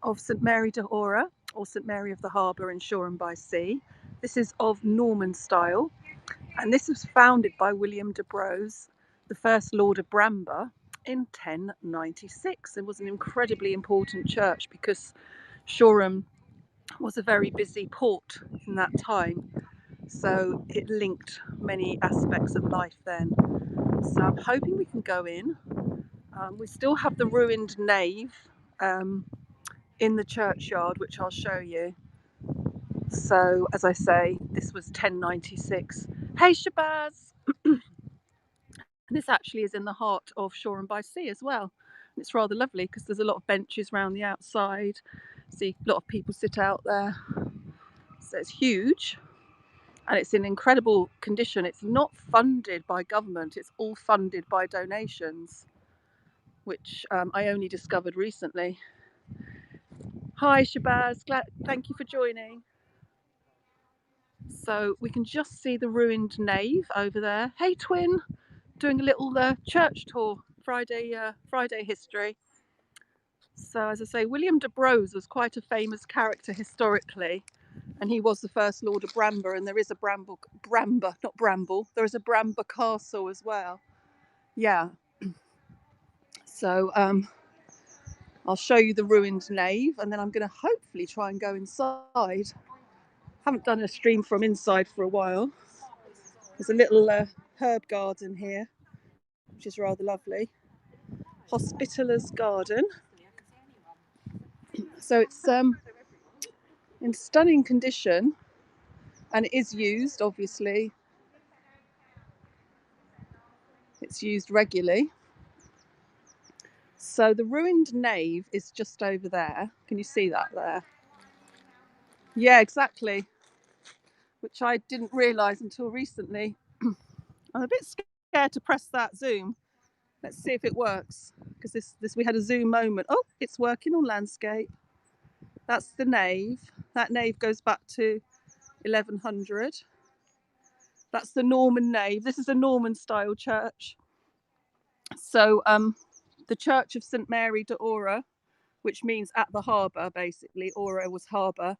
of St Mary de Haura, or St Mary of the Harbour in Shoreham by Sea. This is of Norman style, and this was founded by William de Braose, the first Lord of Bramber, in 1096. It was an incredibly important church because Shoreham was a very busy port in that time, so it linked many aspects of life then. So I'm hoping we can go in. We still have the ruined nave in the churchyard, which I'll show you. So, as I say, this was 1096. Hey, Shabazz! This actually is in the heart of Shoreham by Sea as well. And it's rather lovely because there's a lot of benches around the outside. See, a lot of people sit out there. So it's huge and it's in incredible condition. It's not funded by government, it's all funded by donations, which I only discovered recently. Hi, Shabazz. Thank you for joining. So we can just see the ruined nave over there. Hey, Twin, doing a little church tour, Friday history. So as I say, William de Braose was quite a famous character historically, and he was the first Lord of Bramber, and there is a there is a Bramber Castle as well. Yeah. So I'll show you the ruined nave, and then I'm going to hopefully try and go inside. Haven't done a stream from inside for a while. There's a little herb garden here, which is rather lovely. Hospitaler's garden. So it's in stunning condition, and it is used, obviously. It's used regularly. So the ruined nave is just over there. Can you see that there? Yeah, exactly. Which I didn't realise until recently. I'm a bit scared to press that zoom. Let's see if it works. Because this we had a zoom moment. Oh, it's working on landscape. That's the nave. That nave goes back to 1100. That's the Norman nave. This is a Norman style church. So the Church of St Mary de Haura, which means at the harbour, basically. Haura was harbour.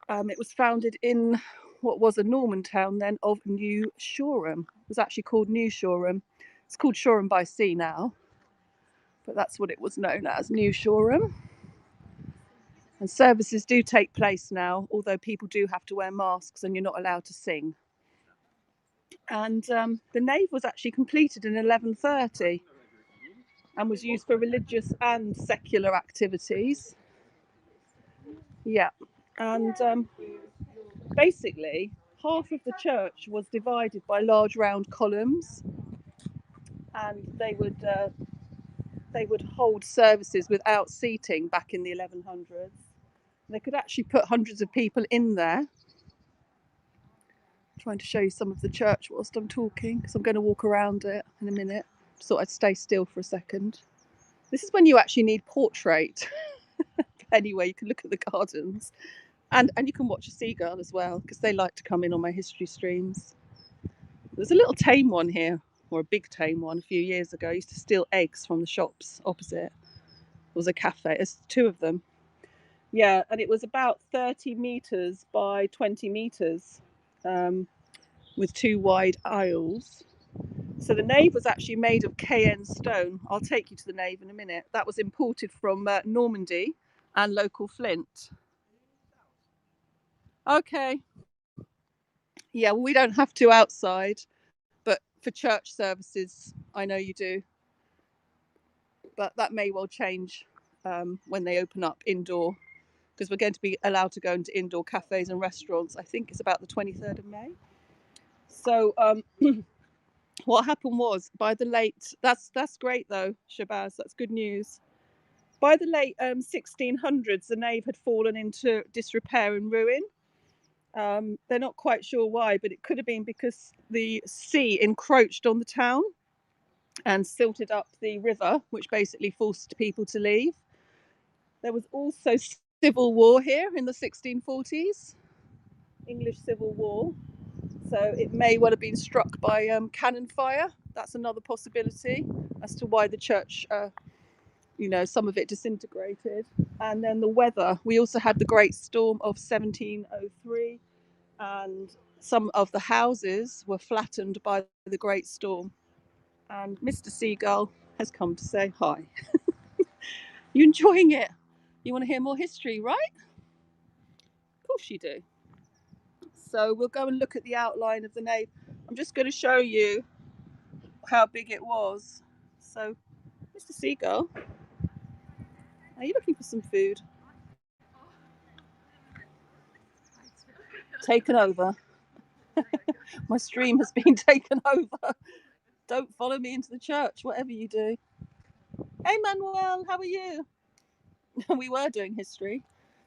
It was founded in what was a Norman town then of New Shoreham. It was actually called New Shoreham. It's called Shoreham by Sea now, but that's what it was known as, New Shoreham. And services do take place now, although people do have to wear masks and you're not allowed to sing. And the nave was actually completed in 1130 and was used for religious and secular activities. Yeah, and basically half of the church was divided by large round columns, and they would hold services without seating back in the 1100s. They could actually put hundreds of people in there. I'm trying to show you some of the church whilst I'm talking, because I'm going to walk around it in a minute. Just thought I'd stay still for a second. This is when you actually need portrait. Anyway, you can look at the gardens, and you can watch a seagull as well, because they like to come in on my history streams. There's a little tame one here, or a big tame one, a few years ago. I used to steal eggs from the shops opposite. There was a cafe. There's two of them. Yeah, and it was about 30 metres by 20 metres with two wide aisles. So the nave was actually made of cayenne stone. I'll take you to the nave in a minute. That was imported from Normandy and local flint. Okay. Yeah, well, we don't have to outside, but for church services, I know you do. But that may well change when they open up indoor, because we're going to be allowed to go into indoor cafes and restaurants. I think it's about the 23rd of May. So what happened was, by the late, that's great though, Shabazz, that's good news. By the late 1600s, the nave had fallen into disrepair and ruin. They're not quite sure why, but it could have been because the sea encroached on the town and silted up the river, which basically forced people to leave. There was also civil war here in the 1640s, English Civil War. So it may well have been struck by cannon fire. That's another possibility as to why the church you know, some of it disintegrated. And then the weather, we also had the great storm of 1703, and some of the houses were flattened by the great storm. And Mr. Seagull has come to say hi. You enjoying it? You want to hear more history, right? Of course you do. So we'll go and look at the outline of the nave. I'm just going to show you how big it was. So, Mr. Seagull, are you looking for some food? Taken over. My stream has been taken over. Don't follow me into the church, whatever you do. Hey, Manuel, how are you? We were doing history.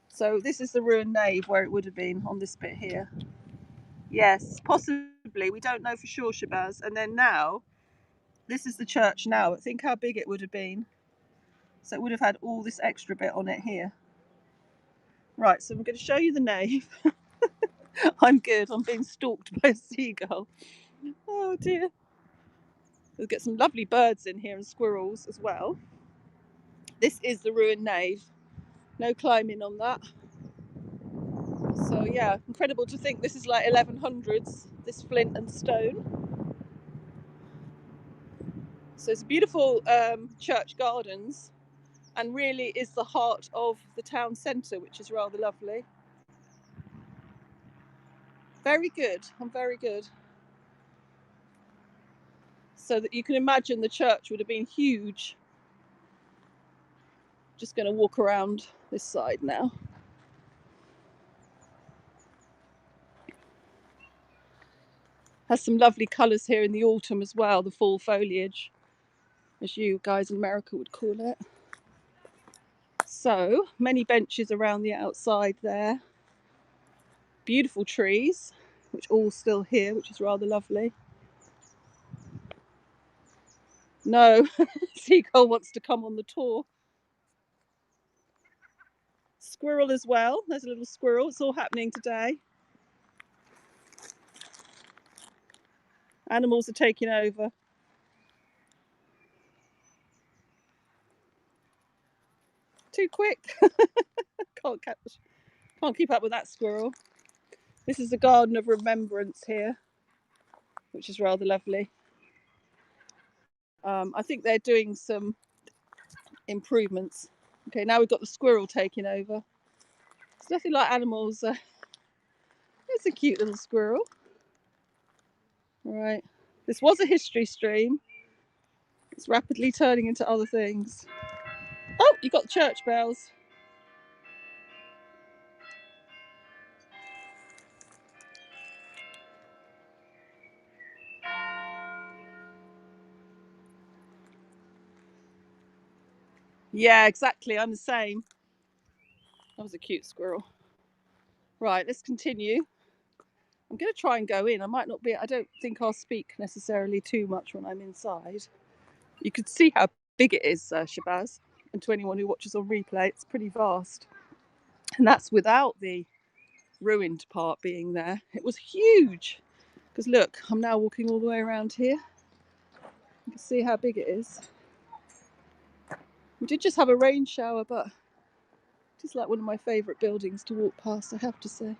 So this is the ruined nave where it would have been on this bit here. Yes, possibly. We don't know for sure, Shabazz. And then now, this is the church now. Think how big it would have been. So it would have had all this extra bit on it here. Right, so I'm going to show you the nave. I'm good. I'm being stalked by a seagull. Oh dear. We'll get some lovely birds in here and squirrels as well. This is the ruined nave. No climbing on that. So yeah, incredible to think this is like 1100s, this flint and stone. So it's beautiful church gardens, and really is the heart of the town centre, which is rather lovely. Very good. I'm very good. So that you can imagine the church would have been huge. Just going to walk around this side now. Has some lovely colours here in the autumn as well, the fall foliage, as you guys in America would call it. So many benches around the outside there. Beautiful trees, which all still here, which is rather lovely. No, Seagull wants to come on the tour. Squirrel as well. There's a little squirrel. It's all happening today. Animals are taking over. Too quick. Can't keep up with that squirrel. This is the Garden of Remembrance here, which is rather lovely. I think they're doing some improvements. Okay, now we've got the squirrel taking over. It's nothing like animals. It's a cute little squirrel. Right. This was a history stream. It's rapidly turning into other things. Oh, you got the church bells. Yeah, exactly. I'm the same. That was a cute squirrel. Right, let's continue. I'm going to try and go in. I might not be, I don't think I'll speak necessarily too much when I'm inside. You could see how big it is, Shabazz. And to anyone who watches on replay, it's pretty vast. And that's without the ruined part being there. It was huge. Because look, I'm now walking all the way around here. You can see how big it is. We did just have a rain shower, but it's like one of my favourite buildings to walk past, I have to say.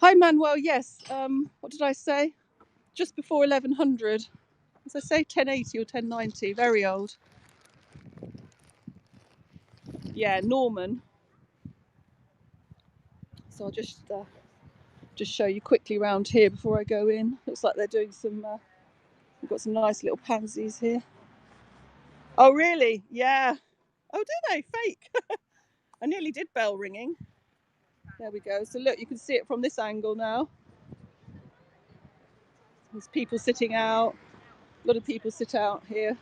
Hi, Manuel. Yes. What did I say? Just before 1100. As I say, 1080 or 1090. Very old. Yeah, Norman. So I'll just show you quickly around here before I go in. Looks like they're doing some. We've got some nice little pansies here. Oh, really? Yeah. Oh, do they? Fake. I nearly did bell ringing. There we go. So look, you can see it from this angle now. There's people sitting out. A lot of people sit out here.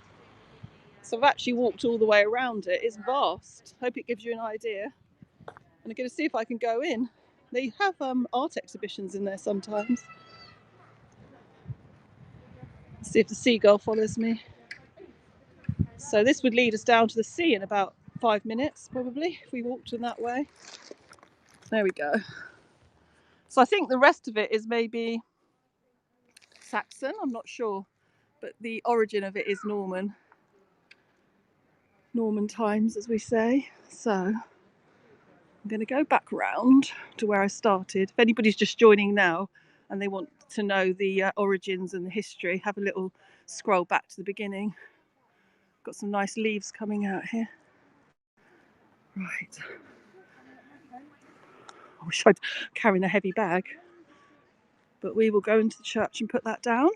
So I've actually walked all the way around it. It's vast. Hope it gives you an idea. And I'm going to see if I can go in. They have art exhibitions in there sometimes. Let's see if the seagull follows me. So this would lead us down to the sea in about 5 minutes, probably, if we walked in that way. There we go. So I think the rest of it is maybe Saxon, I'm not sure. But the origin of it is Norman. Norman times, as we say. So I'm going to go back round to where I started. If anybody's just joining now and they want to know the origins and the history, have a little scroll back to the beginning. Got some nice leaves coming out here. Right. I wish I'd carry a heavy bag. But we will go into the church and put that down.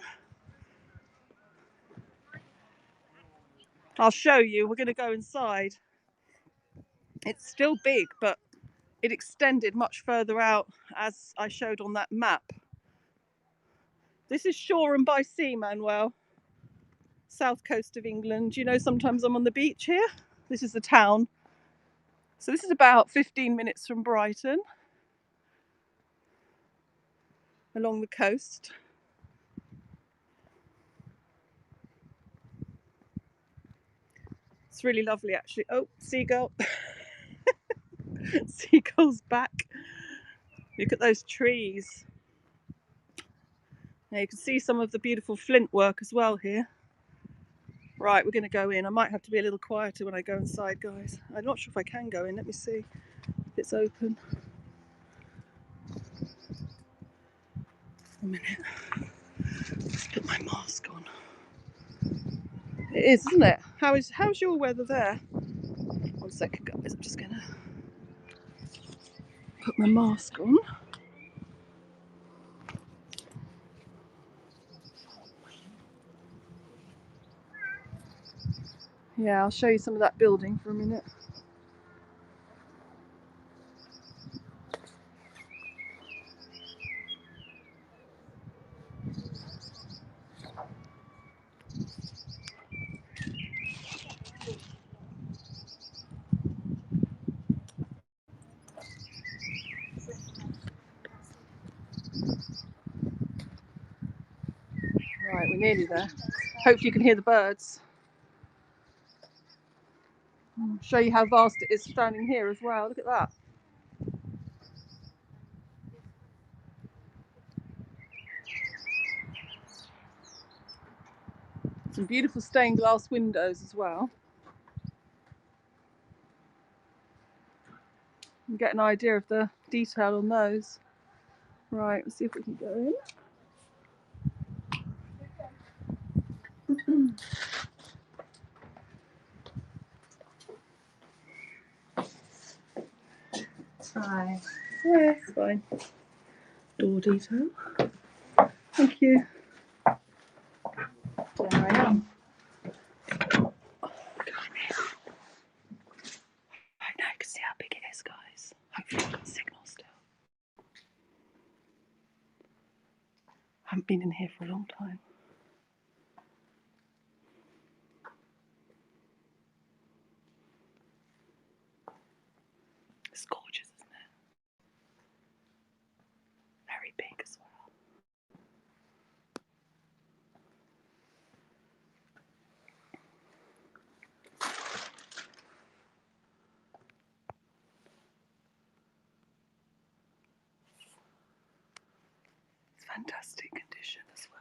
I'll show you. We're going to go inside. It's still big, but it extended much further out, as I showed on that map. This is Shoreham by Sea, Manuel. South coast of England. You know, sometimes I'm on the beach here. This is the town. So this is about 15 minutes from Brighton, along the coast. It's really lovely, actually. Oh, seagull. Seagull's back. Look at those trees. Now you can see some of the beautiful flint work as well here. Right, we're going to go in. I might have to be a little quieter when I go inside, guys. I'm not sure if I can go in. Let me see if it's open. A minute. Let's put my mask on. It is, isn't it? How's your weather there? 1 second, guys. I'm just going to put my mask on. Yeah, I'll show you some of that building for a minute. Right, we're nearly there. Hopefully you can hear the birds. I'll show you how vast it is standing here as well. Look at that. Some beautiful stained glass windows as well. You can get an idea of the detail on those. Right, let's see if we can go in. Hi. Yeah, it's fine. Door detail. Thank you. There I am. Right now you can see how big it is, guys. Hopefully I've got signal still. I haven't been in here for a long time. It's gorgeous, isn't it? Very big as well. It's fantastic condition as well.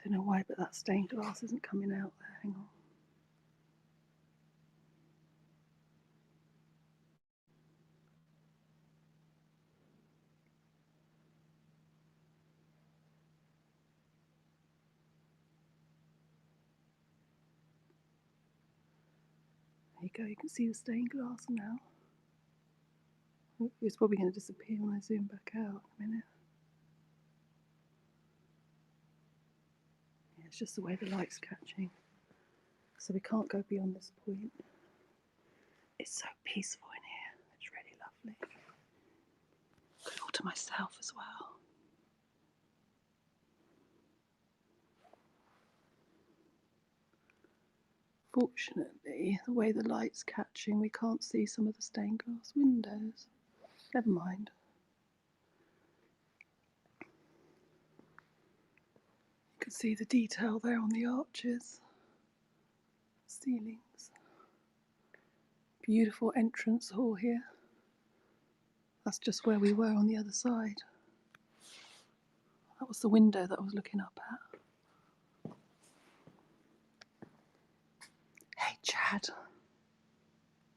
Don't know why, but that stained glass isn't coming out there. Hang on. There you go, you can see the stained glass now. It's probably going to disappear when I zoom back out in a minute. Yeah, it's just the way the light's catching. So we can't go beyond this point. It's so peaceful in here. It's really lovely. Good all to myself as well. Fortunately, the way the light's catching, we can't see some of the stained glass windows. Never mind. You can see the detail there on the arches, ceilings. Beautiful entrance hall here. That's just where we were on the other side. That was the window that I was looking up at. Hey, Chad.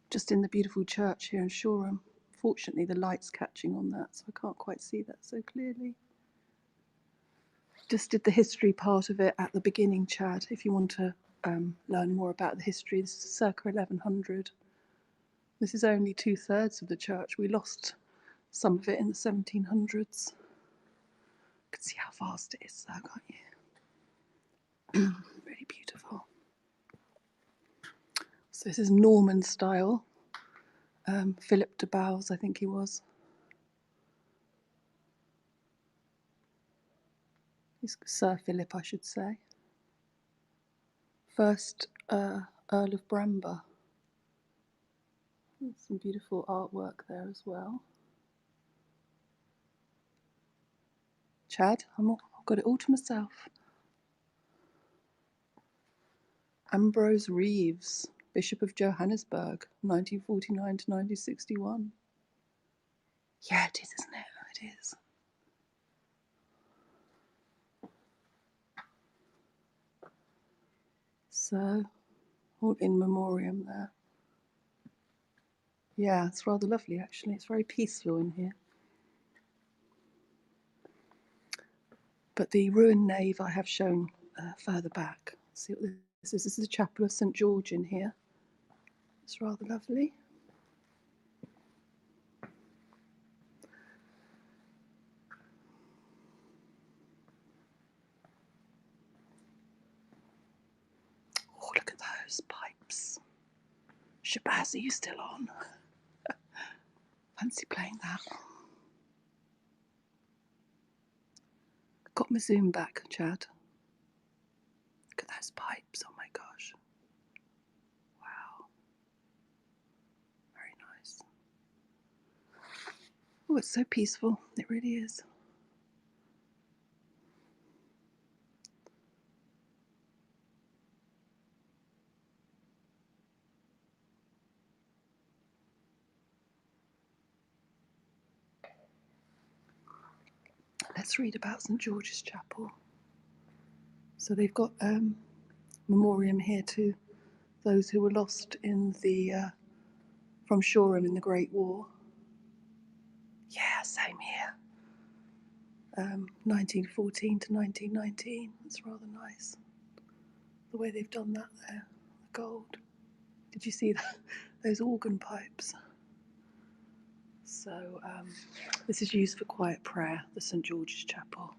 Just in the beautiful church here in Shoreham. Fortunately, the light's catching on that, so I can't quite see that so clearly. Just did the history part of it at the beginning, Chad, if you want to learn more about the history. This is circa 1100. This is only 2/3 of the church. We lost some of it in the 1700s. You can see how vast it is there, can't you? Really beautiful. So this is Norman style. Philip de Bowes, I think he was. He's Sir Philip, I should say. First Earl of Bramber. There's some beautiful artwork there as well. Chad, I've got it all to myself. Ambrose Reeves, Bishop of Johannesburg, 1949 to 1961. Yeah, it is, isn't it? It is. So, all in memoriam there. Yeah, it's rather lovely actually. It's very peaceful in here. But the ruined nave I have shown further back. See what this is? This is the chapel of St. George in here. It's rather lovely. Oh, look at those pipes. Shabazz, are you still on? Fancy playing that. Got my zoom back, Chad. Look at those pipes, oh my gosh. Wow. Very nice. Oh, it's so peaceful. It really is. Let's read about St. George's Chapel. So they've got memoriam here to those who were lost in the from Shoreham in the Great War. Yeah, same here. 1914 to 1919. That's rather nice. The way they've done that there, the gold. Did you see that? Those organ pipes? So this is used for quiet prayer, the St. George's Chapel.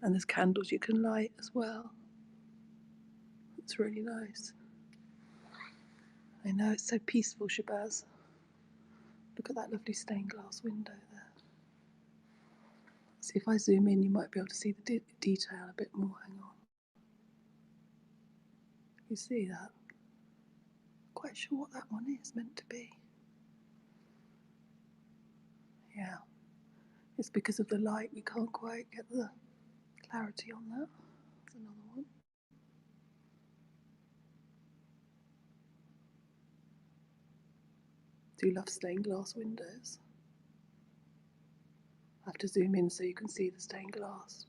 And there's candles you can light as well. It's really nice. I know, it's so peaceful, Shabazz. Look at that lovely stained glass window there. See, if I zoom in, you might be able to see the detail a bit more. Hang on. You see that? Quite sure what that one is meant to be. Yeah. It's because of the light, we can't quite get the clarity on that. That's another one. Do love stained glass windows. I have to zoom in so you can see the stained glass.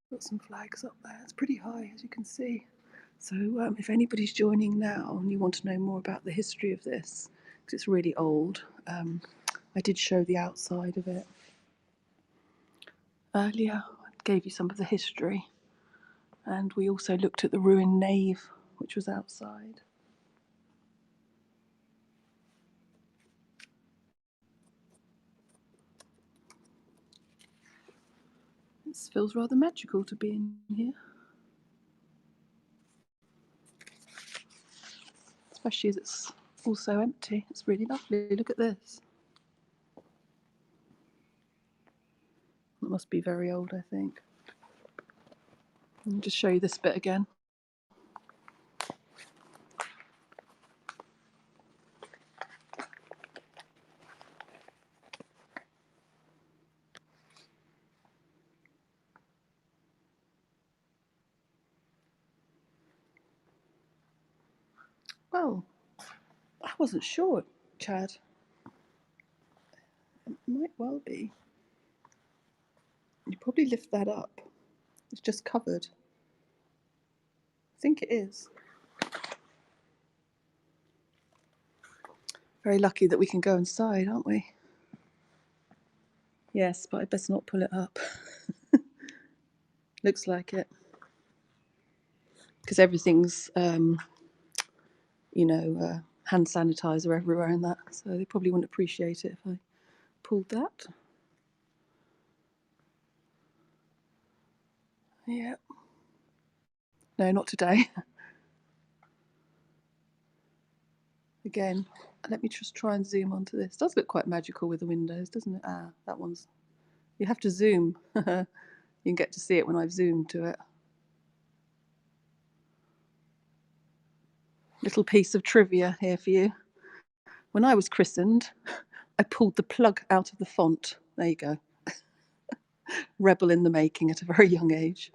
Got some flags up there. It's pretty high, as you can see. So if anybody's joining now and you want to know more about the history of this, because it's really old, I did show the outside of it earlier. I gave you some of the history. And we also looked at the ruined nave, which was outside. It feels rather magical to be in here. Especially as it's also empty. It's really lovely. Look at this. It must be very old, I think. I'll just show you this bit again. Well, I wasn't sure, Chad. It might well be. You probably lift that up. It's just covered. I think it is. Very lucky that we can go inside, aren't we? Yes, but I best not pull it up. Looks like it. Because everything's, hand sanitizer everywhere and that. So they probably wouldn't appreciate it if I pulled that. Yeah. No, not today. Again, let me just try and zoom onto this. It does look quite magical with the windows, doesn't it? Ah, that one's... You have to zoom. You can get to see it when I've zoomed to it. Little piece of trivia here for you. When I was christened, I pulled the plug out of the font. There you go. Rebel in the making at a very young age.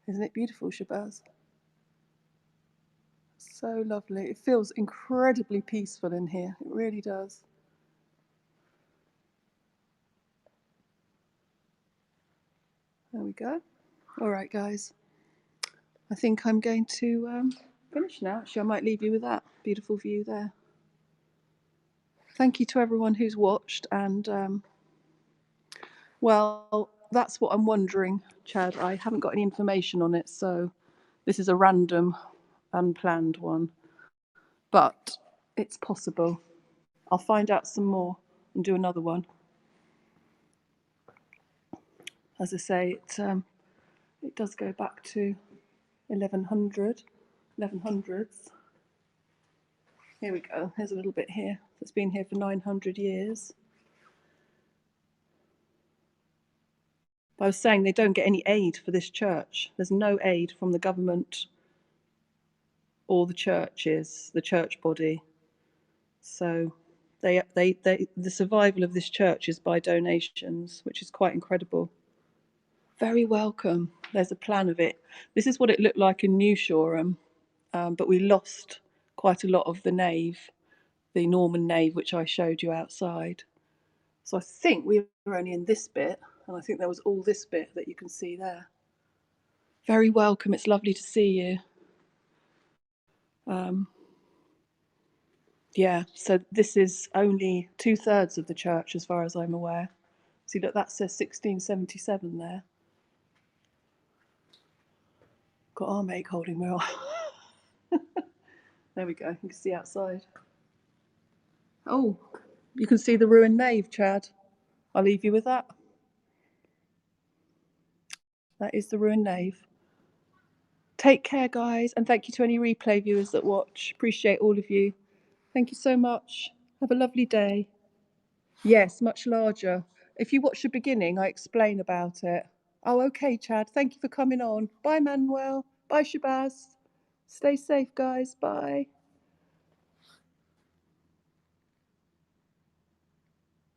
Isn't it beautiful, Shabazz? So lovely. It feels incredibly peaceful in here. It really does. There we go. All right, guys. I think I'm going to finish now. Actually, I might leave you with that beautiful view there. Thank you to everyone who's watched. And, well, that's what I'm wondering, Chad. I haven't got any information on it, so this is a random, unplanned one. But it's possible. I'll find out some more and do another one. As I say, it does go back to 1100, 1100s. Here we go. Here's a little bit here. It's been here for 900 years. I was saying they don't get any aid for this church. There's no aid from the government or the churches, the church body. So the survival of this church is by donations, which is quite incredible. Very welcome. There's a plan of it. This is what it looked like in New Shoreham, but we lost quite a lot of the nave, the Norman nave, which I showed you outside. So I think we were only in this bit, and I think there was all this bit that you can see there. Very welcome. It's lovely to see you. Yeah, so this is only 2/3 of the church as far as I'm aware. See, look, that says 1677 there. Got our mate holding well. There we go, you can see outside. Oh, you can see the ruined nave, Chad. I'll leave you with that. That is the ruined nave. Take care, guys, and thank you to any replay viewers that watch. Appreciate all of you. Thank you so much. Have a lovely day. Yes, much larger. If you watch the beginning, I explain about it. Oh, okay, Chad. Thank you for coming on. Bye, Manuel. Bye, Shabazz. Stay safe, guys. Bye.